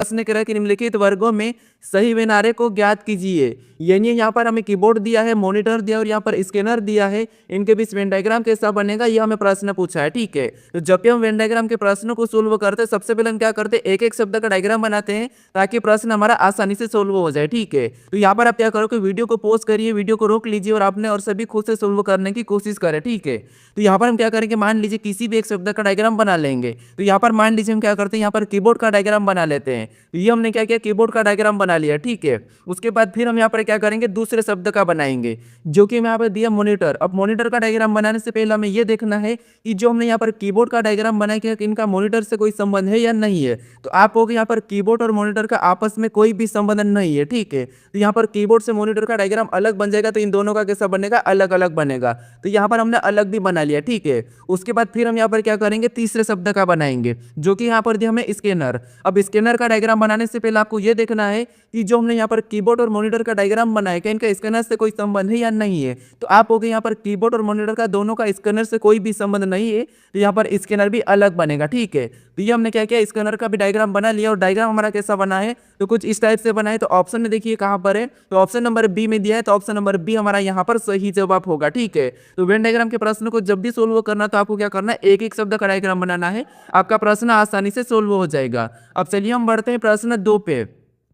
प्रश्न कह रहा है कि निम्नलिखित वर्गों में सही विनारे को ज्ञात कीजिए। यानी यहाँ पर हमें कीबोर्ड दिया है, मॉनिटर दिया और यहाँ पर स्कैनर दिया है, इनके बीच वेन डायग्राम कैसा बनेगा ये हमें प्रश्न पूछा है। ठीक है, तो जब भी हम वेन डायग्राम के प्रश्नों को सोल्व करते हैं सबसे पहले हम क्या करते हैं, एक एक शब्द का डायग्राम बनाते हैं ताकि प्रश्न हमारा आसानी से सोल्व हो जाए। ठीक है, तो यहाँ पर आप क्या करो कि वीडियो को पॉज करिए, वीडियो को रोक लीजिए और आपने और सभी खुद से सोल्व करने की कोशिश करें। ठीक है, तो यहाँ पर हम क्या करेंगे, मान लीजिए किसी भी एक शब्द का डायग्राम बना लेंगे। तो यहाँ पर मान लीजिए हम क्या करते हैं, यहाँ पर कीबोर्ड का डायग्राम बना लेते हैं। तो ये हमने क्या किया, कीबोर्ड का डायग्राम बना लिया। ठीक है, उसके बाद फिर हम यहाँ पर क्या करेंगे, दूसरे शब्द का बनाएंगे जो कि मैं यहाँ पर दिया मॉनिटर। अब मॉनिटर का डायग्राम बनाने से पहले हमें ये देखना है कि जो हमने यहाँ पर कीबोर्ड का डायग्राम बनाया कि इनका मॉनिटर से कोई संबंध है या नहीं है। तो आप कहोगे यहाँ पर कीबोर्ड और मॉनिटर का आपस में कोई भी संबंध नहीं है। ठीक है, तो यहाँ पर कीबोर्ड से मॉनिटर का डायग्राम अलग बन जाएगा, तो इन दोनों का कैसा बनेगा, अलग अलग बनेगा। तो यहाँ पर हमने अलग भी बना लिया। ठीक है, उसके बाद फिर हम यहाँ पर क्या करेंगे, तीसरे शब्द का बनाएंगे जो कि यहाँ पर दिया हमें स्कैनर। अब स्कैनर का डायग्राम बनाने से पहले आपको ये देखना है कि जो हमने यहाँ पर कीबोर्ड और मॉनिटर का डायग्राम बनाया क्या इनका स्कैनर से कोई संबंध है या नहीं है। तो आप हो गए यहाँ पर कीबोर्ड और मॉनिटर का दोनों का स्कैनर से कोई भी संबंध नहीं है, तो यहाँ पर स्कैनर भी अलग बनेगा। ठीक है, तो ये हमने क्या किया, स्कैनर का भी डायग्राम बना लिया और डायग्राम हमारा कैसा बना है, तो कुछ इस टाइप से बना है। तो ऑप्शन में देखिए कहाँ पर है, तो ऑप्शन नंबर बी में दिया है, तो ऑप्शन नंबर बी हमारा यहाँ पर सही जवाब होगा। ठीक है, तो वेन डायग्राम के प्रश्न को जब भी सोल्व करना तो आपको क्या करना है, एक एक शब्द का डायग्राम बनाना है, आपका प्रश्न आसानी से सोल्व हो जाएगा। अब चलिए हम बढ़ते हैं प्रश्न 2 पे।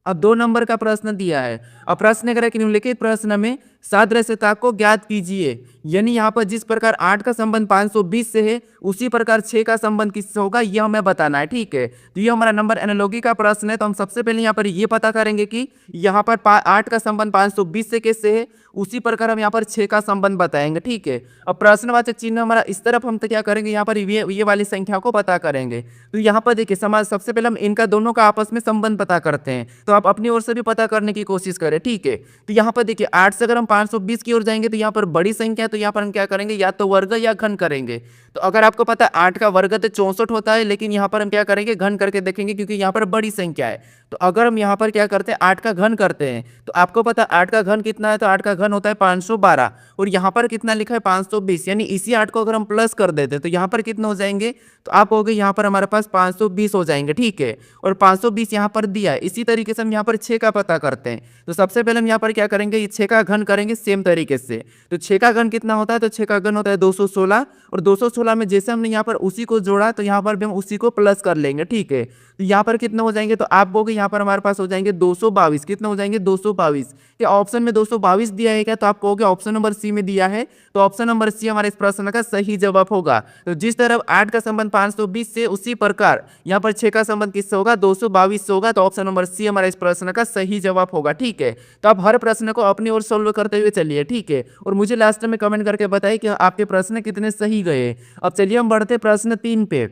अब 2 नंबर का प्रश्न दिया है। अब प्रश्न करें कि निम्नलिखित प्रश्न में सादृश्यता को ज्ञात कीजिए। यानी यहाँ पर जिस प्रकार 8 का संबंध 520 से है उसी प्रकार 6 का संबंध किससे होगा ये हमें बताना है। ठीक है, तो ये हमारा नंबर एनालॉजी का प्रश्न है। तो हम सबसे पहले यहाँ पर ये पता करेंगे कि यहाँ पर 8 का संबंध 520 से कैसे है, उसी प्रकार हम यहाँ पर 6 का संबंध बताएंगे। ठीक है, अब प्रश्नवाचक चिन्ह हमारा इस तरफ हम तो क्या करेंगे, यहाँ पर ये वाली संख्या को पता करेंगे। तो यहाँ पर देखिए समाज सबसे पहले हम इनका दोनों का आपस में संबंध पता करते हैं, तो आप अपनी ओर से भी पता करने की कोशिश करें। ठीक है, तो यहाँ पर देखिए 8 से अगर हम 520 की ओर जाएंगे तो यहाँ पर बड़ी संख्या है, तो यहाँ पर हम क्या करेंगे, या तो वर्ग या घन करेंगे। तो अगर आपको पता है 8 का वर्ग तो 64 होता है, लेकिन यहाँ पर हम क्या करेंगे, घन करके देखेंगे क्योंकि यहाँ पर बड़ी संख्या है। तो अगर हम यहाँ पर क्या करते हैं, 8 का घन करते हैं, तो आपको पता है 8 का घन कितना है, तो 8 का घन होता है 512 और यहाँ पर कितना लिखा है 520। यानी इसी 8 को अगर हम प्लस कर देते हैं तो यहाँ पर कितना हो जाएंगे, तो आप हो गए यहाँ पर हमारे पास 520 हो जाएंगे। ठीक है, और 520 यहाँ पर दिया है। इसी तरीके से हम यहाँ पर 6 का पता करते हैं। तो सबसे पहले हम यहाँ पर क्या करेंगे, ये 6 का घन करेंगे सेम तरीके से। तो 6 का घन कितना होता है, तो 6 का घन होता है 216 और 216 में जैसे हमने यहाँ पर उसी को जोड़ा तो यहाँ पर भी हम उसी को प्लस कर लेंगे। ठीक है, तो यहाँ पर कितना हो जाएंगे, तो आप बोगे यहाँ पर हमारे पास हो जाएंगे 222। कितना हो जाएंगे, 222। क्या ऑप्शन में 222 दिया है क्या, तो आप कहोगे ऑप्शन नंबर सी में दिया है, तो ऑप्शन नंबर सी हमारे इस प्रश्न का सही जवाब होगा। तो जिस तरफ 8 का संबंध 520 से उसी प्रकार यहाँ पर 6 का संबंध किससे होगा, 222 से होगा। तो ऑप्शन नंबर सी हमारे इस प्रश्न का सही जवाब होगा। ठीक है, तो आप हर प्रश्न को अपनी ओर सोल्व करते हुए चलिए। ठीक है, और मुझे लास्ट में कमेंट करके बताइए कि आपके प्रश्न कितने सही गए। अब चलिए हम बढ़ते प्रश्न 3 पे।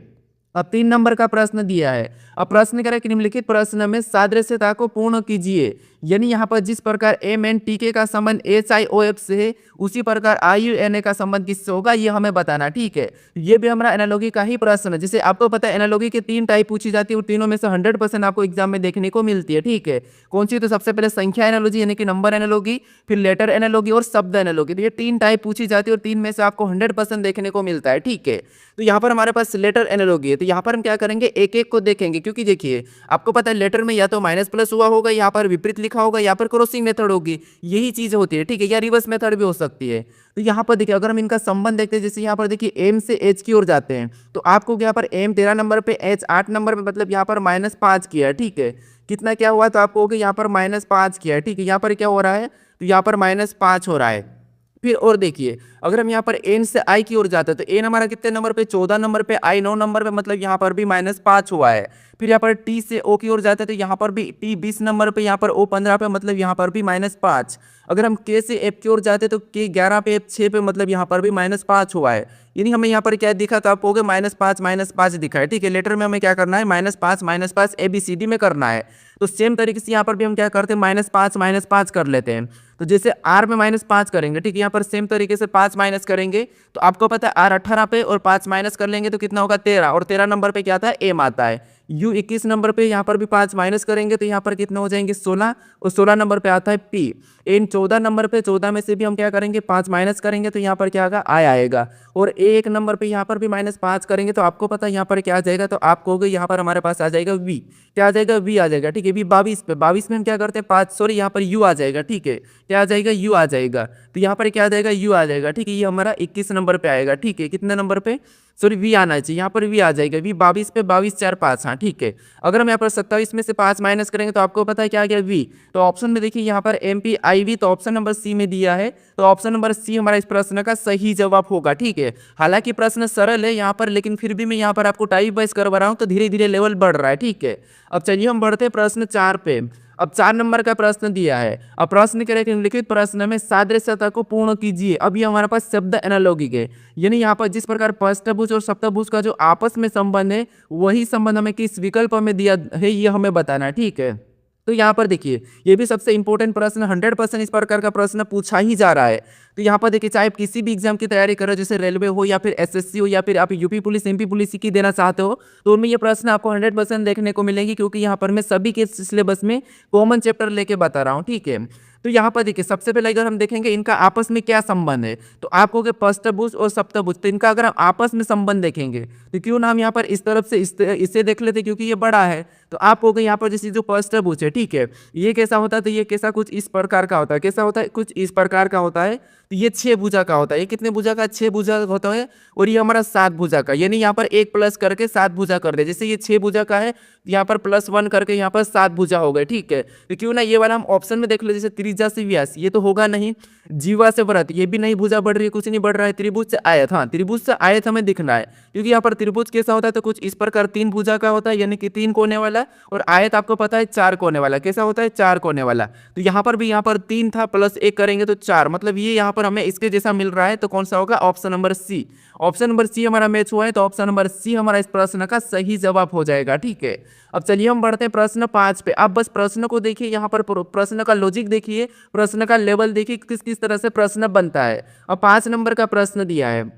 अब 3 नंबर का प्रश्न दिया है। अब प्रश्न करें कि निम्नलिखित प्रश्न में सादृश्यता को पूर्ण कीजिए। यानी यहाँ पर जिस प्रकार एम एन टी के का संबंध एच आई ओ एफ से है उसी प्रकार आई यू एन ए का संबंध किससे होगा ये हमें बताना। ठीक है, ये भी हमारा एनालॉजी का ही प्रश्न है। जैसे आपको पता है एनालॉजी के 3 टाइप पूछी जाती है और तीनों में से 100% आपको एग्जाम में देखने को मिलती है। ठीक है, कौन सी, तो सबसे पहले संख्या एनालॉजी यानी कि नंबर एनालॉजी, फिर लेटर एनालॉजी और शब्द एनालॉजी। तो ये 3 टाइप पूछी जाती है और 3 में से आपको 100% देखने को मिलता है। ठीक है, तो यहाँ पर हमारे पास लेटर एनालॉजी है। तो यहाँ पर हम क्या करेंगे, एक एक को देखेंगे क्योंकि देखिए आपको पता है लेटर में या तो माइनस प्लस हुआ होगा, यहाँ पर विपरीत लिखा होगा, यहाँ पर क्रॉसिंग मेथड होगी, यही चीजें होती है। ठीक है, या रिवर्स मेथड भी हो सकती है। तो यहाँ पर देखिए अगर हम इनका संबंध देखते हैं, जैसे यहाँ पर देखिए एम से एच की ओर जाते हैं तो आपको यहाँ पर एम 13 नंबर पे, एच 8 नंबर पे, मतलब यहाँ पर -5 किया है। ठीक है, कितना क्या हुआ, तो आपको यहाँ पर -5 किया है। ठीक है, यहाँ पर क्या हो रहा है, तो यहाँ पर -5 हो रहा है। फिर और देखिए अगर हम यहाँ पर एन से आई की ओर जाते हैं तो एन हमारा कितने नंबर पे, 14 नंबर पे, आई 9 नंबर पे, मतलब यहाँ पर भी -5 हुआ है। फिर यहाँ पर टी से ओ की ओर जाते हैं तो यहाँ पर भी टी 20 नंबर पे, यहाँ पर ओ 15 पे, मतलब यहाँ पर भी -5। अगर हम के से एफ की ओर जाते तो के 11 पे, एफ 6 पे, मतलब यहाँ पर भी -5 हुआ है। यानी हमें यहाँ पर क्या दिखा, तो आप कहोगे -5 दिखा है। ठीक है, लेटर में हमें क्या करना है, -5 ABCD में करना है। तो सेम तरीके से यहाँ पर भी हम क्या करते हैं, -5 कर लेते हैं। तो जैसे आर में -5 करेंगे, ठीक है, यहाँ पर सेम तरीके से 5 माइनस करेंगे तो आपको पता है आर 18 पे और 5 माइनस कर लेंगे तो कितना होगा 13, और 13 नंबर पे क्या आता है एम आता है। यू 21 नंबर पे यहाँ पर भी 5 माइनस करेंगे तो यहाँ पर कितना हो जाएंगे 16, और 16 नंबर पे आता है पी। इन 14 नंबर पे 14 में से भी हम क्या करेंगे 5 माइनस करेंगे तो यहाँ पर क्या आएगा आई आएगा, और एक नंबर पे यहाँ पर भी -5 करेंगे तो आपको पता है यहाँ पर क्या आ जाएगा, तो आप कहोगे यहाँ पर हमारे पास आ जाएगा वी। क्या आ जाएगा वी आ जाएगा, ठीक है। वी 22 में हम क्या करते हैं 5, सॉरी यहाँ पर यू आ जाएगा, ठीक है। क्या आ जाएगा यू आ जाएगा, तो यहाँ पर क्या आ जाएगा यू आ जाएगा, ठीक है। ये हमारा 21 नंबर पे आएगा, ठीक है। कितने नंबर पे, सॉरी वी आना चाहिए, यहाँ पर वी आ जाएगा, वी 22 पे 22 4 5, हाँ ठीक है। अगर हम यहाँ पर 27 में से 5 माइनस करेंगे तो आपको पता है क्या आ गया वी। तो ऑप्शन में देखिए यहाँ पर MPIV, तो ऑप्शन नंबर सी में दिया है, तो ऑप्शन नंबर सी हमारा इस प्रश्न का सही जवाब होगा, ठीक है। हालांकि प्रश्न सरल है यहाँ पर, लेकिन फिर भी मैं यहाँ पर आपको टाइप वाइज करवा रहा हूँ तो धीरे धीरे लेवल बढ़ रहा है, ठीक है। अब चलिए हम बढ़ते हैं प्रश्न 4 पे। अब 4 नंबर का प्रश्न दिया है। अब प्रश्न कह रहे हैं निम्नलिखित प्रश्न में सादृश्यता को पूर्ण कीजिए। अब ये हमारे पास शब्द एनालॉगी है, यानी यहाँ पर जिस प्रकार अष्टभुज और सप्तभुज का जो आपस में संबंध है वही संबंध हमें किस विकल्प में दिया है ये हमें बताना है, ठीक है। तो यहाँ पर देखिए ये भी सबसे इंपॉर्टेंट प्रश्न, 100% इस प्रकार का प्रश्न पूछा ही जा रहा है। तो यहाँ पर देखिए चाहे आप किसी भी एग्जाम की तैयारी करो, जैसे रेलवे हो या फिर SSC हो या फिर आप यूपी पुलिस MP पुलिस की देना चाहते हो, तो उनमें ये प्रश्न आपको 100% देखने को मिलेंगे, क्योंकि यहाँ पर मैं सभी के सिलेबस में कॉमन चैप्टर लेके बता रहा हूँ, ठीक है। तो यहाँ पर देखिए सबसे पहले अगर हम देखेंगे इनका आपस में क्या संबंध है, तो आप कहोगे अष्टभुज और सप्तभुज, तो इनका अगर हम आपस में संबंध देखेंगे तो क्यों ना हम यहाँ पर इस तरफ से इसे देख लेते, क्योंकि ये बड़ा है। तो आप कहोगे यहाँ पर जैसे जो अष्टभुज है, ठीक है, ये कैसा होता है, तो ये कैसा कुछ इस प्रकार का होता है, कैसा होता है कुछ इस प्रकार का होता है। तो ये 6 भुजा का होता है, ये कितने भुजा का 6 भुजा होता है, और ये हमारा 7 भुजा का, यानी यहाँ पर 1 प्लस करके 7 भुजा कर दे। जैसे ये 6 भुजा का है, यहाँ पर +1 करके यहाँ पर 7 भुजा हो गए, ठीक है। तो क्यों ना ये वाला हम ऑप्शन में देख लो, जैसे त्रिज्या से व्यास, ये तो होगा नहीं। जीवा से व्रत, ये भी नहीं भुजा बढ़ रही है, कुछ नहीं बढ़ रहा है। त्रिभुज से आयत, हाँ त्रिभुज से आयत हमें दिखना है, क्योंकि यहाँ पर त्रिभुज कैसा होता है, तो कुछ इस प्रकार 3 भुजा का होता है, यानी कि 3 कोने वाला, और आयत आपको पता है 4 कोने वाला। कैसा होता है 4 कोने वाला। तो यहाँ पर भी यहाँ पर 3 था, +1 करेंगे तो 4, मतलब ये यहाँ पर हमें इसके जैसा मिल रहा है। तो कौन सा होगा, option number C. Option number C हमारा मैच हुआ है, तो ऑप्शन नंबर सी हमारा इस प्रश्न का सही जवाब हो जाएगा, ठीक है। अब चलिए हम बढ़ते हैं प्रश्न 5 पे। आप बस प्रश्न को देखिए, यहाँ पर प्रश्न का लॉजिक देखिए, प्रश्न का लेवल देखिए, किस किस तरह से प्रश्न बनता है। अब 5 नंबर का प्रश्न दिया है।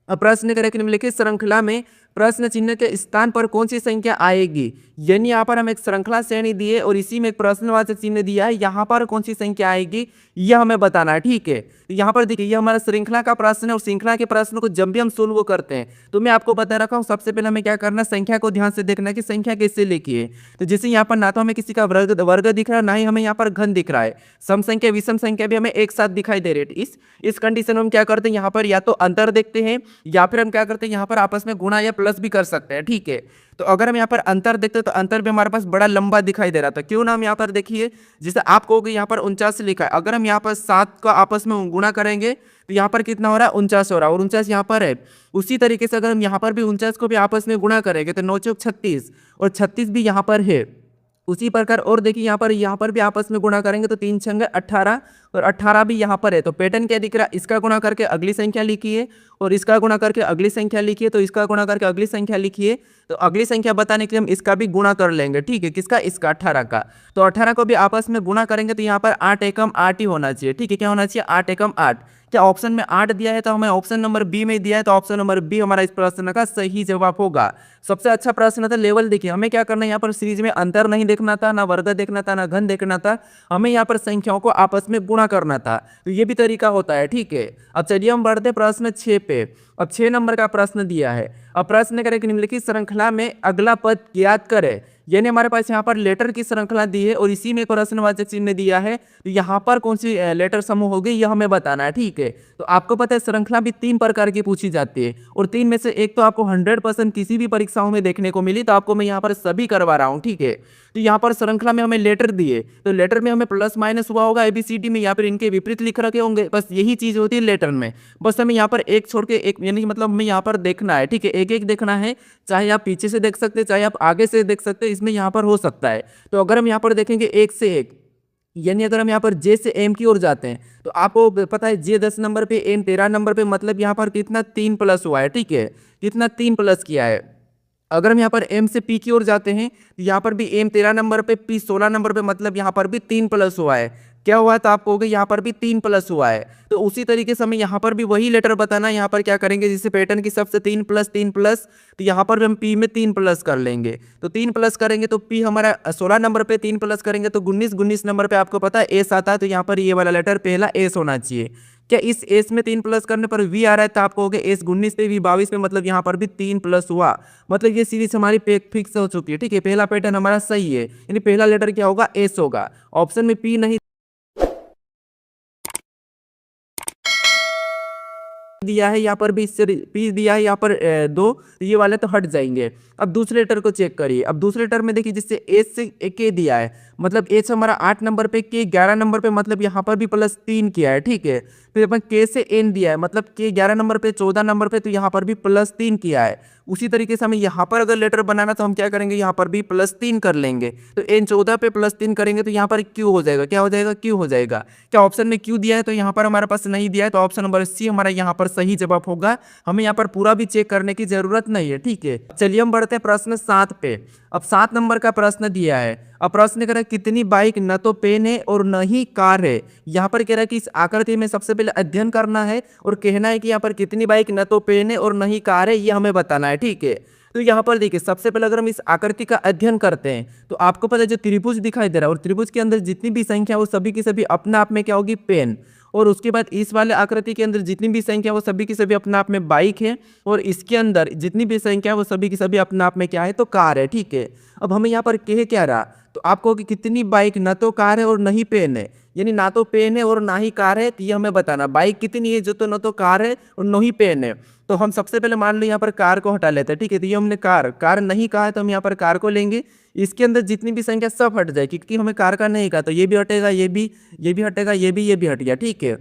अब प्रश्न करें कि निम्नलिखित श्रृंखला में प्रश्न चिन्ह के स्थान पर कौन सी संख्या आएगी, यानी यहाँ पर हम एक श्रृंखला श्रेणी दी है और इसी में एक प्रश्नवाचक चिन्ह दिया है, यहाँ पर कौन सी संख्या आएगी यह हमें बताना है, ठीक है। तो यहाँ पर देखिए ये हमारा श्रृंखला का प्रश्न है, और श्रृंखला के प्रश्न को जब भी हम सोल्व करते हैं तो मैं आपको बता रखा हूँ, सबसे पहले हमें क्या करना है, संख्या को ध्यान से देखना है कि संख्या कैसे लिखी है। तो जैसे यहाँ पर ना तो हमें किसी का वर्ग दिख रहा है, ना ही हमें यहाँ पर घन दिख रहा है, सम संख्या विषम संख्या भी हमें एक साथ दिखाई दे रही है। इस कंडीशन में हम क्या करते हैं, यहाँ पर या तो अंतर देखते हैं, या फिर हम क्या करते हैं यहाँ पर आपस में गुणा या प्लस भी कर सकते हैं, ठीक है। तो अगर हम यहाँ पर अंतर देखते हैं तो अंतर भी हमारे पास बड़ा लंबा दिखाई दे रहा था, क्यों ना हम यहाँ पर देखिए, जैसे आप कहोगे यहाँ पर 49 लिखा है, अगर हम यहाँ पर 7 का आपस में गुणा करेंगे तो यहाँ पर कितना हो रहा है 49 हो रहा है, और 49 यहाँ पर है। उसी तरीके से अगर हम यहाँ पर भी 49 को भी आपस में गुणा करेंगे तो 9 चौक 36, और 36 भी यहाँ पर है उसी प्रकार। और देखिए यहाँ पर भी आपस में गुणा करेंगे तो 3 छंगे 18, और 18 भी यहाँ पर है। तो पैटर्न क्या दिख रहा है, इसका गुणा करके अगली संख्या लिखिए, और इसका गुणा करके अगली संख्या लिखिए, तो इसका गुणा करके अगली संख्या लिखिए। तो अगली संख्या बताने के लिए हम इसका भी गुणा कर लेंगे, ठीक है। किसका, इसका 18 का। तो 18 को भी आपस में गुणा करेंगे तो यहाँ पर 8 एकम 8 ही होना चाहिए, ठीक है। क्या होना चाहिए, 8 एकम 8। क्या ऑप्शन में 8 दिया है, तो हमें ऑप्शन नंबर बी में दिया है, तो ऑप्शन नंबर बी हमारा इस प्रश्न का सही जवाब होगा। सबसे अच्छा प्रश्न था। लेवल देखिए, हमें क्या करना है, यहाँ पर सीरीज में अंतर नहीं देखना था, ना वर्ग देखना था, ना घन देखना था, हमें यहाँ पर संख्याओं को आपस में गुणा करना था। तो ये भी तरीका होता है, ठीक है। अब चलिए हम बढ़ते प्रश्न 6 पे। अब 6 नंबर का प्रश्न दिया है। अब प्रश्न करें कि निम्नलिखित श्रृंखला में अगला पद ज्ञात करे, यानी हमारे पास यहाँ पर लेटर की श्रृंखला दी है और इसी में प्रश्नवाचक चिन्ह दिया है, तो यहाँ पर कौन सी लेटर समूह होगी यह हमें बताना है, ठीक है। तो आपको पता है श्रृंखला भी 3 प्रकार की पूछी जाती है, और 3 में से एक तो आपको 100% किसी भी परीक्षाओं में देखने को मिली, तो आपको मैं यहाँ पर सभी करवा रहा हूँ, ठीक है। तो यहाँ पर श्रृंखला में हमें लेटर दिए, तो लेटर में हमें प्लस माइनस हुआ होगा ABCD में, या फिर इनके विपरीत लिख रखे होंगे, बस यही चीज होती है लेटर में। बस हमें यहाँ पर एक छोड़ के एक, यानी मतलब हमें यहाँ पर देखना है, ठीक है, एक एक देखना है, चाहे आप पीछे से देख सकते हैं, चाहे आप आगे से देख सकते हैं, इसमें यहाँ पर हो सकता है। तो अगर हम यहाँ पर देखेंगे 1 से 1, यानी अगर हम यहाँ पर J से M की ओर जाते हैं, तो आपको पता है J 10 नंबर पे, M 13 नंबर पे, मतलब यहाँ पर कितना 3 प्लस हुआ है, ठीक है, कितना 3 प्लस किया है। अगर हम यहाँ पर M से P की ओर जाते हैं, तो यहाँ पर भी M 13 नंबर पे, P 16 नंबर पे, मतलब यहाँ पर भी 3 प्लस हुआ है। क्या हुआ, तो आप कहोगे यहाँ पर भी 3 प्लस हुआ है। तो उसी तरीके से हमें यहाँ पर भी वही लेटर बताना है। यहाँ पर क्या करेंगे, जैसे पैटर्न की सबसे 3 प्लस 3 प्लस, तो यहाँ पर भी हम पी में 3 प्लस कर लेंगे। तो 3 प्लस करेंगे तो पी हमारा 16 नंबर पे 3 प्लस करेंगे तो 19 नंबर पे आपको पता है एस आता है। तो यहाँ पर ये वाला लेटर पहला एस होना चाहिए। क्या इस एस में 3 प्लस करने पर वी आ रहा है, तो आप कहोगे एस 19 पे वी 22 पे, मतलब यहाँ पर भी 3 प्लस हुआ। मतलब ये सीरीज हमारी फिक्स हो चुकी है। ठीक है, पहला पैटर्न हमारा सही है, यानी पहला लेटर क्या होगा, एस होगा। ऑप्शन में पी नहीं दिया है, यहाँ पर भी इससे पी दिया है, यहाँ पर 2, तो ये वाले तो हट जाएंगे। अब दूसरे लेटर को चेक करिए। अब दूसरे लेटर में देखिए, जिससे एच से के दिया है, मतलब एच हमारा 8 नंबर पे, के 11 नंबर पे, मतलब यहाँ पर भी +3 किया है। ठीक है, फिर अपन के से एन दिया है, मतलब के 11 नंबर पे 14 नंबर पे, तो यहाँ पर भी +3 किया है। उसी तरीके से हमें यहाँ पर अगर लेटर बनाना तो हम क्या करेंगे, यहाँ पर भी +3 कर लेंगे। तो एन 14 पे +3 करेंगे तो यहाँ पर क्यू हो जाएगा। क्या हो जाएगा, क्यू हो जाएगा। क्या ऑप्शन में क्यू दिया है, तो यहाँ पर हमारे पास नहीं दिया है, तो ऑप्शन नंबर सी हमारा यहाँ पर सही जवाब होगा। हमें यहाँ पर पूरा भी चेक करने की जरूरत नहीं है। ठीक है, चलिए हम बढ़ते हैं प्रश्न 7 पे। अब 7 नंबर का प्रश्न दिया है। अब प्रश्न कह रहा है कितनी बाइक न तो पेन है और न ही कार है। यहाँ पर कह रहा है कि इस आकृति में सबसे पहले अध्ययन करना है और कहना है कि यहाँ पर कितनी बाइक न तो पेन है और न ही कार है, ये हमें बताना है। ठीक है, तो यहाँ पर देखिए, सबसे पहले अगर हम इस आकृति का अध्ययन करते हैं तो आपको पता है जो त्रिभुज दिखाई दे रहा है, और त्रिभुज के अंदर जितनी भी संख्या वो सभी की सभी अपना आप में क्या होगी, पेन। और उसके बाद इस वाले आकृति के अंदर जितनी भी संख्या वो सभी की सभी अपना आप में बाइक है, और इसके अंदर जितनी भी संख्या वो सभी की सभी अपना आप में क्या है, तो कार है। ठीक है, अब हमें यहाँ पर कह क्या रहा, तो आपको कि कितनी बाइक न तो कार है और न ही पेन है, यानी ना तो पेन है और ना ही कार है, तो ये हमें बताना बाइक कितनी है जो तो न तो कार है और न ही पेन है। तो हम सबसे पहले मान लो यहाँ पर कार को हटा लेते हैं। ठीक है, तो ये हमने कार नहीं कहा है, तो हम यहाँ पर कार को लेंगे। इसके अंदर जितनी भी संख्या सब हट जाए, क्योंकि हमें कार का नहीं कहा, तो ये भी हटेगा, ये भी हटेगा, ये भी हट गया। ठीक है,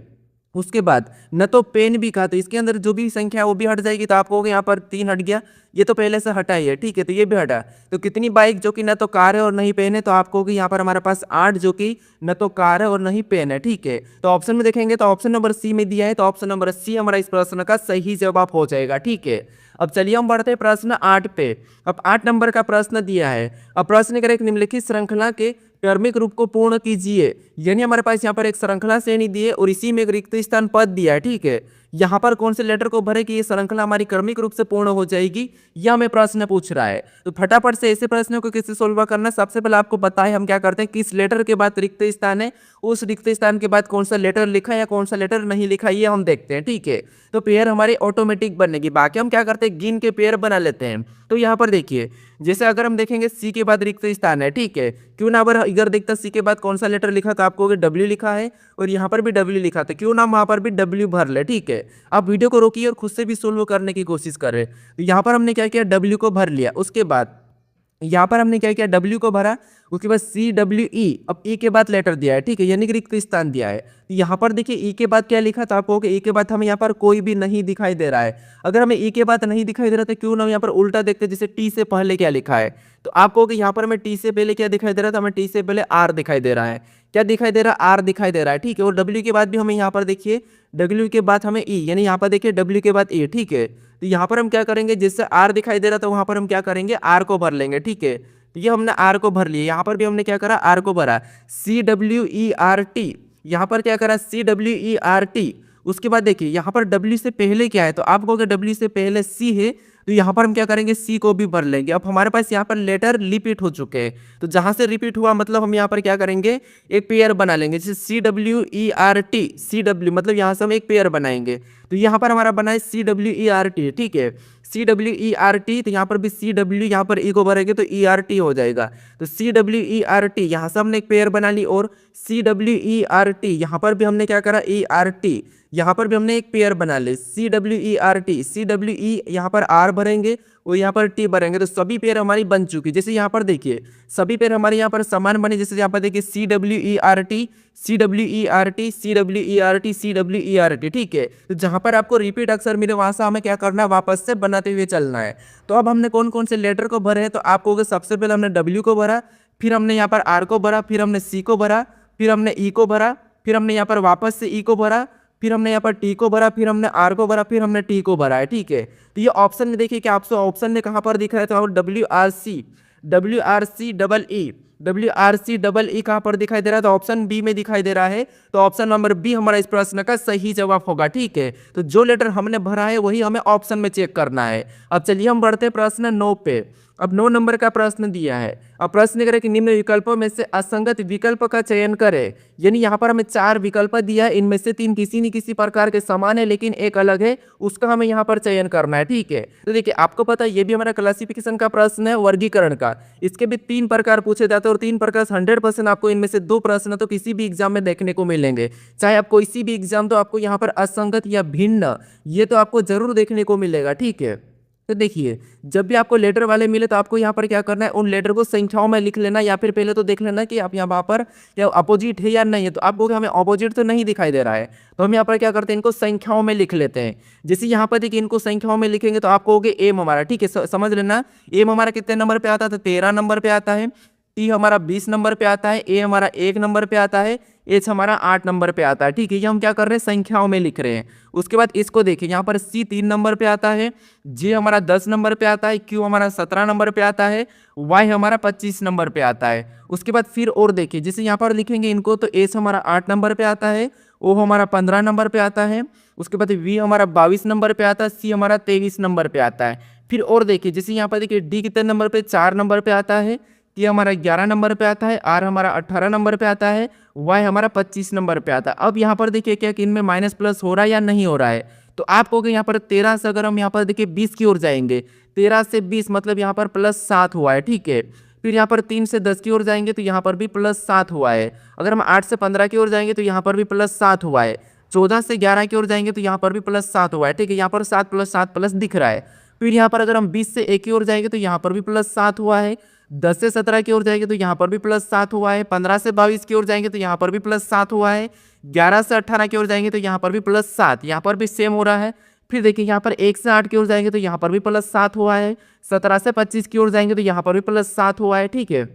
उसके बाद न तो पेन भी कहा, तो इसके अंदर जो भी संख्या है वो भी हट जाएगी। तो आप कहोगे यहाँ पर 3 हट गया, ये तो पहले से हटा ही है। ठीक है, तो ये भी हटा। तो कितनी बाइक जो कि न तो कार है और नहीं पेन है, तो आप कहोगे यहाँ पर हमारे पास 8 जो कि न तो कार है और नहीं पेन है। ठीक है, तो ऑप्शन में देखेंगे तो ऑप्शन नंबर सी में दिया है, तो ऑप्शन नंबर सी हमारा इस प्रश्न का सही जवाब हो जाएगा। ठीक है, अब चलिए हम बढ़ते हैं प्रश्न 8 पे। अब 8 नंबर का प्रश्न दिया है। अब प्रश्न करें, एक निम्नलिखित श्रृंखला के क्रमिक रूप को पूर्ण कीजिए। यानी हमारे पास यहाँ पर एक श्रृंखला श्रेणी दी है और इसी में एक रिक्त स्थान पद दिया है। ठीक है, यहाँ पर कौन से लेटर को भरे कि ये श्रृंखला हमारी क्रमिक रूप से पूर्ण हो जाएगी, यह हमें प्रश्न पूछ रहा है। तो फटाफट से ऐसे प्रश्नों को कैसे सोल्व करना, सबसे पहले आपको पता है हम क्या करते हैं, किस लेटर के बाद रिक्त स्थान है, उस रिक्त स्थान के बाद कौन सा लेटर लिखा है या कौन सा लेटर नहीं लिखा, ये हम देखते हैं। ठीक है, तो पेयर हमारी ऑटोमेटिक बनेगी। बाकी हम क्या करते हैं, गिन के पेयर बना लेते हैं। तो यहाँ पर देखिए, जैसे अगर हम देखेंगे सी के बाद रिक्त स्थान है। ठीक है, क्यों ना अगर इधर देखता सी के बाद कौन सा लेटर लिखा, तो आपको डब्ल्यू लिखा है और यहाँ पर भी डब्ल्यू लिखा, तो क्यों ना वहाँ पर भी डब्ल्यू भर ले। ठीक है, आप वीडियो को रोकिए और खुद से भी सोल्व करने की कोशिश कर रहे। तो यहाँ पर हमने क्या किया, डब्ल्यू को भर लिया। उसके बाद यहाँ पर हमने क्या किया, डब्ल्यू को भरा, उसके बाद सी डब्ल्यू ई, अब ई के बाद लेटर दिया है। ठीक है, यानी कि रिक्त स्थान दिया है। तो यहाँ पर देखिए ई के बाद क्या लिखा, तो आपको ई के बाद हमें यहाँ पर कोई भी नहीं दिखाई दे रहा है। अगर हमें ई के बाद नहीं दिखाई दे रहा तो क्यों ना यहाँ पर उल्टा देखते, जैसे टी से पहले क्या लिखा है, तो आपको यहाँ पर हमें टी से पहले क्या दिखाई दे रहा है, तो हमें टी से पहले आर दिखाई दे रहा है। क्या दिखाई दे रहा है, आर दिखाई दे रहा है। ठीक है, और डब्ल्यू के बाद भी हमें यहाँ पर देखिए डब्ल्यू के बाद हमें ई, यानी यहाँ पर देखिए डब्ल्यू के बाद ई। ठीक है, तो यहाँ पर हम क्या करेंगे, जिससे आर दिखाई दे रहा था वहाँ पर हम क्या करेंगे, आर को भर लेंगे। ठीक है, तो ये हमने आर को भर लिया। यहाँ पर भी हमने क्या करा, आर को भरा, C W E R T, यहाँ पर क्या करा, C W E R T. उसके बाद देखिए यहाँ पर डब्ल्यू से पहले क्या है, तो आप कहोगे डब्ल्यू से पहले सी है, तो यहाँ पर हम क्या करेंगे, सी को भी भर लेंगे। अब हमारे पास यहाँ पर लेटर रिपीट हो चुके हैं, तो जहाँ से रिपीट हुआ मतलब हम यहाँ पर क्या करेंगे, एक पेयर बना लेंगे। जैसे C W E R T, C W मतलब यहाँ से हम एक पेयर बनाएंगे। तो यहाँ पर हमारा बना है C W E R T. ठीक है, C W E R T, तो यहाँ पर भी सी डब्ल्यू, यहाँ पर ई को भरेंगे तो ई आर टी हो जाएगा। तो C W E R T, यहाँ से हमने एक पेयर बना ली, और C W E R T, यहाँ पर भी हमने क्या करा, ई आर टी, यहाँ पर भी हमने एक पेयर बना ली, C W E R T, C W E, यहाँ पर आर भरेंगे और यहाँ पर टी भरेंगे, तो सभी पेयर हमारी बन चुकी। जैसे यहाँ पर देखिए सभी पेयर हमारे यहाँ पर समान बने। जैसे यहाँ पर देखिए C W E R T, C W E R T, C W E R T, C W E R T. ठीक है, तो जहाँ पर आपको रिपीट अक्षर मिले वहाँ से हमें क्या करना है, वापस से बनाते हुए चलना है। तो अब हमने कौन कौन से लेटर को भरे हैं, तो आपको सबसे पहले हमने डब्ल्यू को भरा, फिर हमने यहाँ पर आर को भरा, फिर हमने सी को भरा, फिर हमने ई को भरा, फिर हमने यहाँ पर वापस से ई को भरा, फिर हमने यहाँ पर टी को भरा, फिर हमने आर को भरा, फिर हमने टी को भरा है। ठीक है, तो ये ऑप्शन में देखिए कि आपसे ऑप्शन में कहाँ पर दिख रहा है, तो W R C double E, WRCEE कहाँ पर दिखाई दे रहा है, तो ऑप्शन बी में दिखाई दे रहा है। तो ऑप्शन नंबर बी हमारा इस प्रश्न का सही जवाब होगा। ठीक है, तो जो लेटर हमने भरा है वही हमें ऑप्शन में चेक करना है। अब चलिए हम बढ़ते प्रश्न 9 पे। अब 9 नंबर का प्रश्न दिया है। अब प्रश्न करें कि निम्न विकल्पों में से असंगत विकल्प का चयन करें। यानी यहाँ पर हमें 4 विकल्प दिया है, इनमें से 3 किसी न किसी प्रकार के समान है लेकिन एक अलग है, उसका हमें यहाँ पर चयन करना है। ठीक है, तो देखिए आपको पता है ये भी हमारा क्लासिफिकेशन का प्रश्न है, वर्गीकरण का। इसके भी 3 प्रकार पूछे जाते हैं और 3 प्रकार 100% आपको इनमें से 2 प्रश्न तो किसी भी एग्जाम में देखने को मिलेंगे। चाहे आप कोई सी भी एग्जाम, तो आपको यहाँ पर असंगत या भिन्न ये तो आपको जरूर देखने को मिलेगा। ठीक है, तो देखिए जब भी आपको लेटर वाले मिले तो आपको यहाँ पर क्या करना है, उन लेटर को संख्याओं में लिख लेना, या फिर पहले तो देख लेना कि आप यहाँ पर क्या अपोजिट है या नहीं है। तो आपको हमें अपोजिट तो नहीं दिखाई दे रहा है, तो हम यहाँ पर क्या करते हैं, इनको संख्याओं में लिख लेते हैं। जैसे यहाँ पर देखिए इनको संख्याओं में लिखेंगे तो आपको हो गए एम हमारा। ठीक है, समझ लेना एम हमारा कितने नंबर पे आता है, तो 13 नंबर पे आता है। टी हमारा 20 नंबर पे आता है। ए हमारा 1 नंबर पे आता है। एच हमारा 8 नंबर पे आता है। ठीक है, ये हम क्या कर रहे हैं, संख्याओं में लिख रहे हैं। उसके बाद इसको देखिए, यहाँ पर सी 3 नंबर पे आता है। जे हमारा 10 नंबर पे आता है। क्यू हमारा 17 नंबर पे आता है। वाई हमारा 25 नंबर पे आता है। उसके बाद फिर और देखिए, जैसे यहाँ पर लिखेंगे इनको, तो एस हमारा 8 नंबर पे आता है। ओ हमारा 15 नंबर पे आता है। उसके बाद वी हमारा 22 नंबर पे आता है। सी हमारा 23 नंबर पे आता है। फिर और देखिए, जैसे यहाँ पर देखिए डी कितने नंबर पे, 4 नंबर पे आता है। टी हमारा 11 नंबर पे आता है। आर हमारा 18 नंबर पे आता है। वाई हमारा 25 नंबर पे आता है। अब यहाँ पर देखिए क्या कि इनमें माइनस प्लस हो रहा है या नहीं हो रहा है, तो आप कहोगे यहाँ पर 13 से अगर हम यहाँ पर देखिए 20 की ओर जाएंगे, 13 से 20 मतलब यहाँ पर +7 हुआ है। ठीक है, फिर यहाँ पर 3 से 10 की ओर जाएंगे तो यहाँ पर भी +7 हुआ है। अगर हम 8 से 15 की ओर जाएंगे तो यहाँ पर भी +7 हुआ है। 14 से 11 की ओर जाएंगे तो यहाँ पर भी +7 हुआ है। ठीक है, यहाँ पर 7 + 7 प्लस दिख रहा है। फिर यहाँ पर अगर हम 20 से 1 की ओर जाएंगे तो यहाँ पर भी +7 हुआ है। 10 से 17 की ओर जाएंगे तो यहाँ पर भी +7 हुआ है। 15 से 22 की ओर जाएंगे तो यहाँ पर भी +7 हुआ है। 11 से 18 की ओर जाएंगे तो यहाँ पर भी +7, यहाँ पर भी सेम हो रहा है। फिर देखिए यहाँ पर 1 से 8 की ओर जाएंगे तो यहाँ पर भी +7 हुआ है। 17 से 25 की ओर जाएंगे तो यहाँ पर भी +7 हुआ है। ठीक है,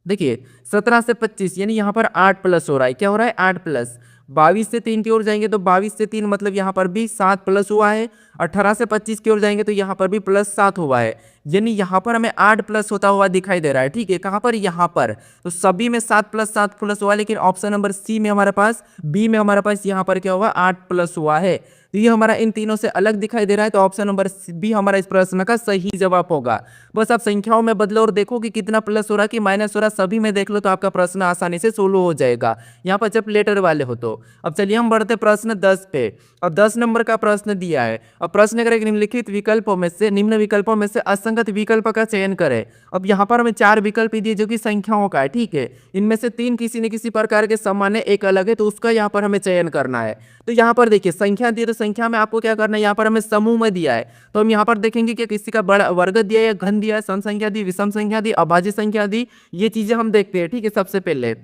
देखिए 17 से 25 यानी यहाँ पर 8 प्लस हो रहा है। क्या हो रहा है, 8 प्लस। 22 से 3 की ओर जाएंगे तो 22 से 3 मतलब यहाँ पर भी 7 प्लस हुआ है। 18 से 25 की ओर जाएंगे तो यहाँ पर भी +7 हुआ है। यानी यहाँ पर हमें 8 प्लस होता हुआ दिखाई दे रहा है। ठीक है, कहाँ पर, यहाँ पर। तो सभी में 7 + 7 प्लस हुआ, लेकिन ऑप्शन नंबर सी में हमारे पास, बी में हमारे पास यहाँ पर क्या हुआ, 8 प्लस हुआ है। तो ये हमारा इन तीनों से अलग दिखाई दे रहा है, तो ऑप्शन नंबर बी हमारा इस प्रश्न का सही जवाब होगा। बस आप संख्याओं में बदलो और देखो कि कितना प्लस हो रहा है कि माइनस हो रहा है, सभी में देख लो तो आपका प्रश्न आसानी से सोल्व हो जाएगा, यहाँ पर जब लेटर वाले हो तो। अब चलिए हम बढ़ते प्रश्न 10 पे। अब 10 नंबर का प्रश्न दिया है। अब प्रश्न करें कि निम्नलिखित विकल्पों में से, निम्न विकल्पों में से असंगत विकल्प का चयन करें। अब यहाँ पर हमें 4 विकल्प दिए जो कि संख्याओं का है। ठीक है, इनमें से 3 किसी न किसी प्रकार के समान है, एक अलग है, तो उसका यहाँ पर हमें चयन करना है। तो यहाँ पर देखिए संख्या दी है, तो संख्या में आपको क्या करना है, यहाँ पर हमें समूह में दिया है, तो हम यहाँ पर देखेंगे कि किसी का बड़ा वर्ग दिया है या घन दिया है, सम संख्या दी, विषम संख्या दी, अभाज्य संख्या दी, ये चीजें हम देखते हैं। ठीक है, सबसे पहले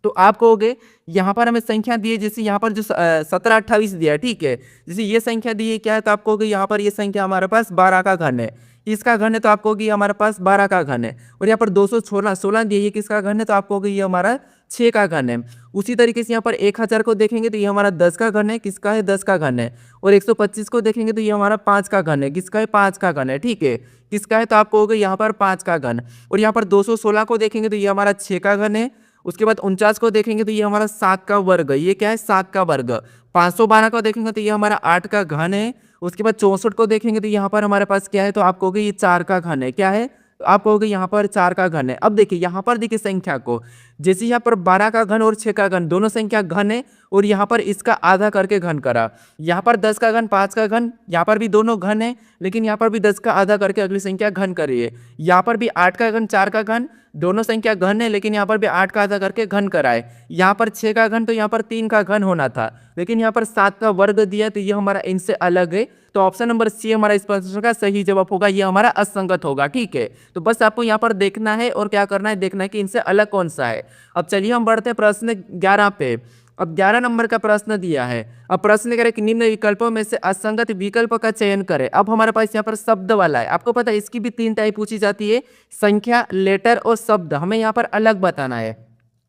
तो आप कहोगे यहाँ पर हमें संख्या दी है, जैसे यहाँ पर जो 17 28 दिया है। ठीक है, जैसे ये संख्या दी है क्या है, तो आप कहोगे यहाँ पर ये संख्या हमारे पास 12 का घन है। इसका घन है तो आप कहोगे हमारे पास 12 का घन है। और यहाँ पर 216 दिया, ये किसका घन है, तो आप कहोगे ये हमारा 6 का घन है। उसी तरीके से यहाँ पर 1000 को देखेंगे तो ये हमारा 10 का घन है, किसका है, 10 का घन है। और 125 को देखेंगे तो ये हमारा 5 का घन है, किसका है, 5 का घन है। ठीक है, किसका है, तो आप कहोगे यहाँ पर 5 का घन। और यहाँ पर 216 को देखेंगे तो ये हमारा 6 का घन है। उसके बाद 49 को देखेंगे तो ये हमारा 7 का वर्ग, ये क्या है, 7 का वर्ग। 512 को देखेंगे तो ये हमारा 8 का घन है। उसके बाद 64 को देखेंगे तो यहाँ पर हमारे पास क्या है, तो आप कहोगे ये 4 का घन है। क्या है, तो आप कहोगे यहाँ पर 4 का घन है। अब देखिए यहाँ पर देखिए संख्या को, जैसे यहाँ पर 12 का घन और 6 का घन दोनों संख्या घन है, और यहाँ पर इसका आधा करके घन करा। यहाँ पर 10 का घन 5 का घन, यहाँ पर भी दोनों घन है, लेकिन यहाँ पर भी 10 का आधा करके अगली संख्या घन करिए। यहाँ पर भी 8 का घन 4 का घन, दोनों संख्या घन है, लेकिन यहाँ पर भी 8 का आधा करके घन कराए। यहाँ पर 6 का घन, तो यहाँ पर 3 का घन होना था, लेकिन यहाँ पर 7 का वर्ग दिया, तो ये हमारा इनसे अलग है। तो ऑप्शन नंबर सी हमारा इस प्रश्न का सही जवाब होगा, ये हमारा असंगत होगा। ठीक है, तो बस आपको यहाँ पर देखना है और क्या करना है, देखना है कि इनसे अलग कौन सा है। अब चलिए हम बढ़ते हैं प्रश्न 11 पे। अब 11 नंबर का प्रश्न दिया है। अब प्रश्न करें कि निम्न विकल्पों में से असंगत विकल्प का चयन करें। अब हमारे पास यहाँ पर शब्द वाला है, आपको पता है इसकी भी 3 टाइप पूछी जाती है, संख्या, लेटर और शब्द। हमें यहाँ पर अलग बताना है।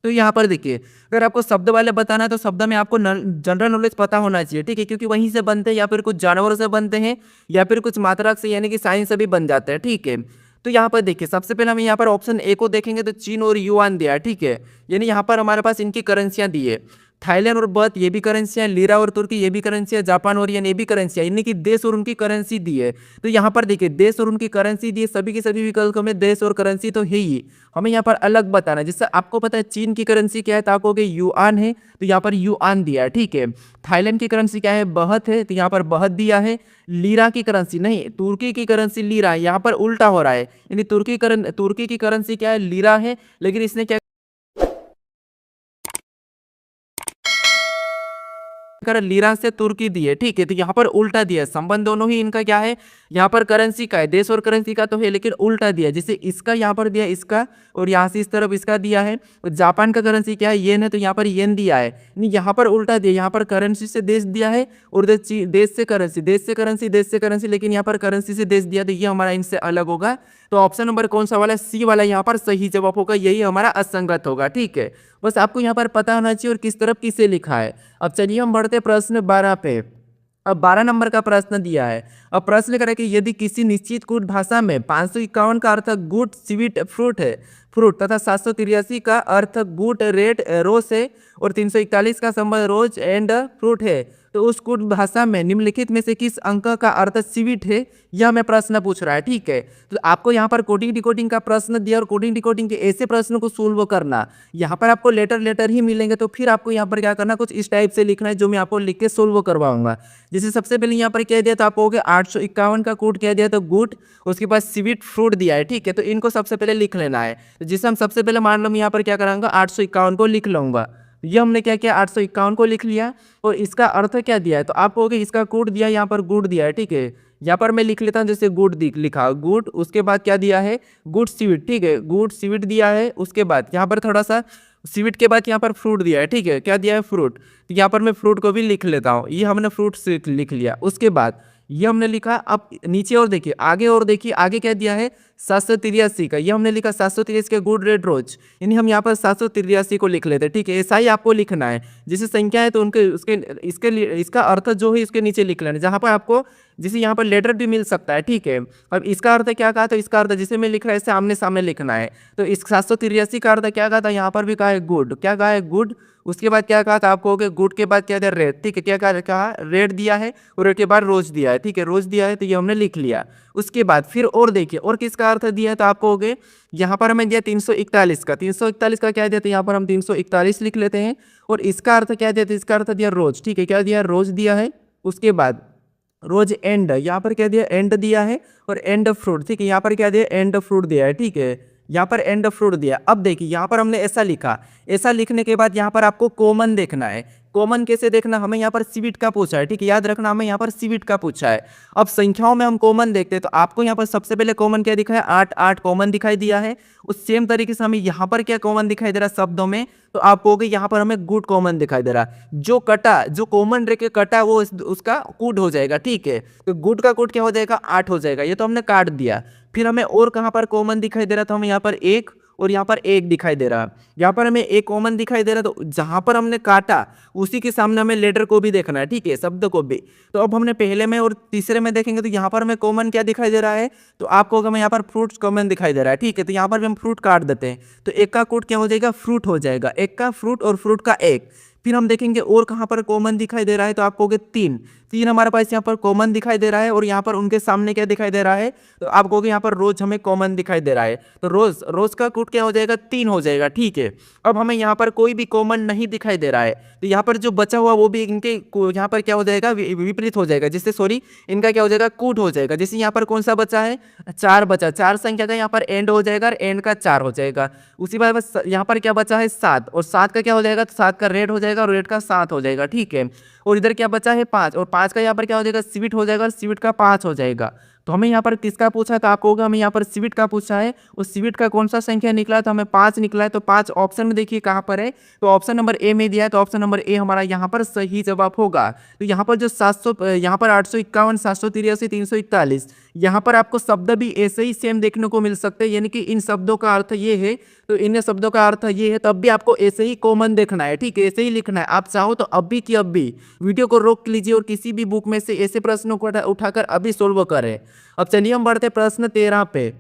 तो यहाँ पर देखिए, अगर आपको शब्द वाले बताना है तो शब्द में आपको जनरल नॉलेज पता होना चाहिए। ठीक है, क्योंकि वहीं से बनते हैं, या फिर कुछ जानवरों से बनते हैं, या फिर कुछ मात्रक से यानी कि साइंस से भी बन जाते हैं। ठीक है, तो यहाँ पर देखिए सबसे पहले हम यहाँ पर ऑप्शन ए को देखेंगे तो चीन और युआन दिया है, ठीक है। यानी यहाँ पर हमारे पास इनकी करेंसियां दी है। थाईलैंड और बर्त ये भी करेंसियां, लीरा और तुर्की ये भी करेंसियां, जापान और येन ये भी करेंसियां, यानी कि देश और उनकी करेंसी दी है। तो यहाँ पर देखिए देश और उनकी करेंसी दी है, सभी के सभी विकल्पों में देश और करेंसी तो है ही, हमें यहाँ पर अलग बताना है। जिससे आपको पता है चीन की करेंसी क्या है, तो आप कहोगे युआन है, तो यहाँ पर युआन दिया है, ठीक है। थाईलैंड की करेंसी क्या है, बहत है, तो यहाँ पर बहत दिया है। लीरा की करेंसी नहीं, तुर्की की करेंसी लीरा है, यहाँ पर उल्टा हो रहा है, यानी तुर्की की करेंसी क्या है, लीरा है, लेकिन इसने क्या कर लीरा से तुर्की दी है, ठीक है। तो यहाँ पर उल्टा दिया है, संबंध दोनों ही इनका क्या है, यहाँ पर करेंसी का है, देश और करेंसी का तो है, लेकिन उल्टा दिया है। जैसे इसका यहाँ पर दिया इसका, और यहाँ से इस तरफ इसका दिया है। और जापान का करेंसी क्या है, येन है, तो यहाँ पर येन दिया है, नहीं यहाँ पर उल्टा दिया, यहाँ पर करेंसी से देश दिया है और देश से करेंसी, देश से करेंसी, देश से करेंसी, लेकिन यहाँ पर करेंसी से देश दिया, तो ये हमारा इनसे अलग होगा। तो ऑप्शन नंबर कौन सा वाला, सी वाला यहाँ पर सही जवाब होगा, यही हमारा असंगत होगा, ठीक है। बस आपको यहाँ पर पता होना चाहिए और किस तरफ किसे लिखा है। अब चलिए हम बढ़ते प्रश्न 12 पे। अब 12 नंबर का प्रश्न दिया है। अब प्रश्न करें कि यदि किसी निश्चित कूट भाषा में 551 का अर्थ गुड स्वीट फ्रूट है, फ्रूट तथा 783 का अर्थ गुड रेड रोज है और 341 का संबंध रोज एंड फ्रूट है, तो उस कूट भाषा में निम्नलिखित में से किस अंक का अर्थ स्वीट है, यह हमें प्रश्न पूछ रहा है, ठीक है। तो आपको यहाँ पर कोडिंग डिकोडिंग का प्रश्न दिया और कोडिंग डिकोडिंग के ऐसे प्रश्नों को सोल्व करना, यहाँ पर आपको लेटर ही मिलेंगे, तो फिर आपको यहाँ पर क्या करना, कुछ इस टाइप से लिखना है, जो मैं आपको लिख के सोल्व करवाऊंगा। जैसे सबसे पहले यहाँ पर कह दिया तो आप कहोगे 851 का कूट कह दिया तो गुड, उसके बाद स्वीट फ्रूट दिया है, ठीक है। तो इनको सबसे पहले लिख लेना है। तो जिसे हम सबसे पहले मान लो मैं यहाँ पर क्या कराऊंगा, 851 को लिख लूंगा। ये हमने क्या किया, 851 को लिख लिया और इसका अर्थ क्या दिया है, तो आप कहोगे इसका कूट दिया, यहाँ पर गुड दिया है, ठीक है। यहाँ पर मैं लिख लेता हूँ, जैसे गुड लिखा गुड, उसके बाद क्या दिया है, गुड स्वीट, ठीक है, गुड स्वीट दिया है। उसके बाद यहाँ पर थोड़ा सा स्वीट के बाद यहाँ पर फ्रूट दिया है, ठीक है, क्या दिया है, फ्रूट। तो यहाँ पर मैं फ्रूट को भी लिख लेता हूँ, ये हमने फ्रूट लिख लिया। उसके बाद ये हमने लिखा, अब नीचे और देखिए, आगे और देखिए, आगे क्या दिया है, 783 का, ये हमने लिखा 783 के गुड रेड रोज, यानी हम यहाँ पर 783 को लिख लेते हैं, ठीक है। ऐसा ही आपको लिखना है, जैसे संख्या है तो उनके उसके इसका अर्थ जो है इसके नीचे लिख लेना, जहाँ पर आपको जैसे यहाँ पर लेटर भी मिल सकता है, ठीक है। अब इसका अर्थ क्या कहा, तो इसका अर्थ जिसे मैं लिख रहा है इससे आमने सामने लिखना है। तो इस 783 का अर्थ क्या कहा था, यहाँ पर भी कहा है गुड, क्या कहा है, गुड। उसके बाद क्या कहा था, आप कहोगे गुड के बाद क्या दिया, रेड, ठीक है, क्या कहा, रेड दिया है और रेड के बाद रोज दिया है, ठीक है, रोज दिया है, तो ये हमने लिख लिया। उसके बाद फिर और देखिए और किसका अर्थ दिया है, तो आप कहोगे यहाँ पर हमें दिया 341 का, 341 का क्या दिया, तो यहाँ पर हम 341 लिख लेते हैं। और इसका अर्थ क्या दिया, तो इसका अर्थ दिया रोज, ठीक है, क्या दिया, रोज दिया है। उसके बाद रोज एंड, यहाँ पर क्या दिया, एंड दिया है और एंड फ्रूट, ठीक है, यहाँ पर क्या दिया, एंड फ्रूट दिया है, ठीक है, यहाँ पर एंड फ्रूट दिया। अब देखिए यहाँ पर हमने ऐसा लिखा, ऐसा लिखने के बाद यहाँ पर आपको कॉमन देखना है। कॉमन कैसे देखना, हमें यहाँ पर सीविट का पूछा है, ठीक है, याद रखना, हमें यहाँ पर सीविट का पूछा है। अब संख्याओं में हम कॉमन देखते हैं, तो आपको यहाँ पर सबसे पहले कॉमन क्या दिखा है, 8 8 कॉमन दिखाई दिया है। उस सेम तरीके से हमें यहाँ पर क्या कॉमन दिखाई दे रहा है शब्दों में, तो आप कहोगे यहाँ पर हमें गुड कॉमन दिखाई दे रहा है। जो कटा, जो कॉमन रह के कटा वो उसका कूट हो जाएगा, ठीक है। तो गुड का कूट क्या हो जाएगा, 8 हो जाएगा, ये तो हमने काट दिया। फिर हमें और कहाँ पर कॉमन दिखाई दे रहा था, हमें यहाँ पर 1 और यहाँ पर 1 दिखाई दे रहा है, यहाँ पर हमें 1 कॉमन दिखाई दे रहा है। तो जहाँ पर हमने काटा उसी के सामने हमें लेटर को भी देखना है, ठीक है, शब्द को भी। तो अब हमने पहले में और तीसरे में देखेंगे, तो यहाँ पर हमें कॉमन क्या दिखाई दे रहा है, तो आपको हमें यहाँ पर फ्रूट्स कॉमन दिखाई दे रहा है, ठीक है। तो यहाँ पर भी हम फ्रूट काट देते हैं, तो 1 का कूट क्या हो जाएगा, फ्रूट हो जाएगा, 1 का फ्रूट और फ्रूट का 1। फिर हम देखेंगे और कहाँ पर कॉमन दिखाई दे रहा है, तो आप कहोगे 3 हमारे पास यहाँ पर कॉमन दिखाई दे रहा है। और यहाँ पर उनके सामने क्या दिखाई दे रहा है, तो आप कहोगे यहाँ पर रोज हमें कॉमन दिखाई दे रहा है, तो रोज का कूट क्या हो जाएगा, 3 हो जाएगा, ठीक है। अब हमें यहाँ पर कोई भी कॉमन नहीं दिखाई दे रहा है, तो यहाँ पर जो बचा हुआ वो भी इनके यहाँ पर क्या हो जाएगा, विपरीत हो जाएगा, जिससे सॉरी इनका क्या हो जाएगा, कूट हो जाएगा। जैसे यहाँ पर कौन सा बचा है, 4 बचा, 4 संख्या का यहाँ पर एंड हो जाएगा और एंड का 4 हो जाएगा। उसी बात बस यहाँ पर क्या बचा है, 7, और 7 का क्या हो जाएगा, तो 7 का रेड हो जाएगा और रेड का 7 हो जाएगा, ठीक है। और इधर क्या बचा है, 5, और 5 का यहाँ पर क्या हो जाएगा, स्वीट हो जाएगा और स्वीट का 5 हो जाएगा। तो हमें यहाँ पर किसका पूछा था, आपको होगा हमें यहाँ पर स्वीट का पूछा है, उस स्वीट का कौन सा संख्या निकला, तो हमें 5 निकला है। तो 5 ऑप्शन में देखिए कहाँ पर है, तो ऑप्शन नंबर ए में दिया है, तो ऑप्शन नंबर ए हमारा यहाँ पर सही जवाब होगा। तो यहाँ पर जो 700, यहाँ पर 851, 783, 341, यहाँ पर आपको शब्द भी ऐसे ही सेम देखने को मिल सकते हैं, यानी कि इन शब्दों का अर्थ ये है तो इन शब्दों का अर्थ ये है, तब भी आपको ऐसे ही कॉमन देखना है, ठीक है, ऐसे ही लिखना है। आप चाहो तो अभी की अभी वीडियो को रोक लीजिए और किसी भी बुक में से ऐसे प्रश्नों को उठाकर अभी सोल्व करें। अब चलिए हम बढ़ते प्रश्न 13 पे।